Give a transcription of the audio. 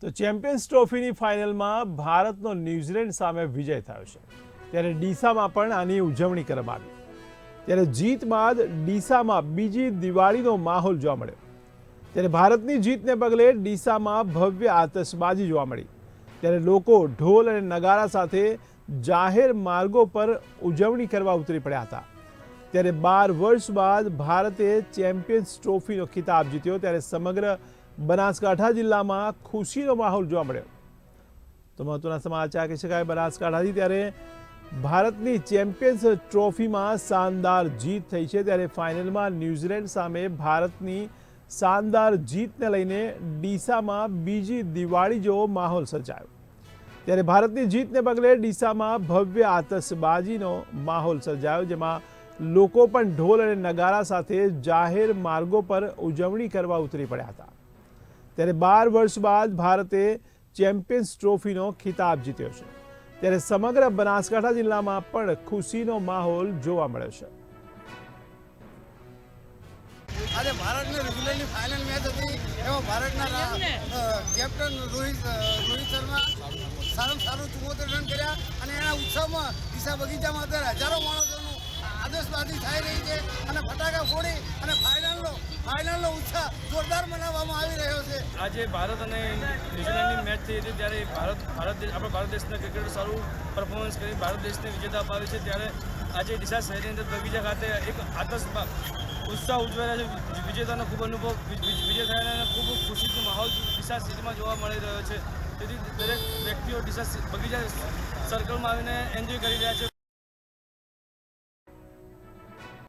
તો ચેમ્પિયન્સ ટ્રોફીની ફાઇનલમાં ભારતનો ન્યૂઝીલેન્ડ સામે વિજય થયો છે ત્યારે ડીસામાં પણ આની ઉજવણી કરવામાં આવી। ત્યારે જીત બાદ ડીસામાં બીજી દિવાળીનો માહોલ જોવા મળ્યો। ત્યારે ભારતની જીતને પગલે ડીસામાં ભવ્ય આતશબાજી જોવા મળી। ત્યારે લોકો ઢોલ અને નગારા સાથે જાહેર માર્ગો પર ઉજવણી કરવા ઉતરી પડ્યા હતા। ત્યારે 12 વર્ષ બાદ ભારતે ચેમ્પિયન્સ ટ્રોફીનો ખિતાબ જીત્યો। ત્યારે સમગ્ર બનાસકાંઠા જિલ્લામાં ખુશીનો માહોલ જોવા મળ્યો। તો મહત્વના સમાચાર કહી શકાય બનાસકાંઠાથી। ત્યારે ભારતની ચેમ્પિયન્સ ટ્રોફીમાં શાનદાર જીત થઈ છે। ત્યારે ફાઇનલમાં ન્યૂઝીલેન્ડ સામે ભારતની શાનદાર જીતને લઈને ડીસામાં બીજી દિવાળી જેવો માહોલ સર્જાયો। ત્યારે ભારતની જીતને પગલે ડીસામાં ભવ્ય આતશબાજીનો માહોલ સર્જાયો, જેમાં લોકો પણ ઢોલ અને નગારા સાથે જાહેર માર્ગો પર ઉજવણી કરવા ઉતરી પડ્યા હતા। ત્યારે 12 વર્ષ બાદ ભારતે ચેમ્પિયન્સ ટ્રોફીનો ખિતાબ જીત્યો છે। ત્યારે સમગ્ર બનાસકાંઠા જિલ્લામાં પણ ખુશીનો માહોલ જોવા મળ્યો છે। આજે ભારતને ન્યૂઝીલેન્ડની ફાઇનલ મેચ હતી, એમાં ભારતના કેપ્ટન રોહિત શર્મા સારું 74 રન કર્યા અને એના ઉત્સવમાં ડીસા બગીચામાં અત્યારે હજારો માણસોનું આતશબાજી થઈ રહી છે અને ફટાકા ફોડી અને ફાઇનલનો ઉત્સાહ જોરદાર મનાવવામાં આવી રહ્યો છે। આજે ભારત અને ન્યૂઝીલેન્ડની મેચ થઈ હતી ત્યારે આપણા ભારત દેશના ક્રિકેટર સારું પરફોર્મન્સ કરી ભારત દેશને વિજેતા અપાવી છે। ત્યારે આજે ડીસા શહેરની અંદર બગીચા ખાતે એક ઉત્સાહ ઉજવાય છે। વિજેતાનો ખૂબ અનુભવ વિજય થયાનો અને ખૂબ ખુશીનો માહોલ ડીસા સિટીમાં જોવા મળી રહ્યો છે। તેથી દરેક વ્યક્તિઓ ડીસા બગીચા સર્કલમાં આવીને એન્જોય કરી રહ્યા છે,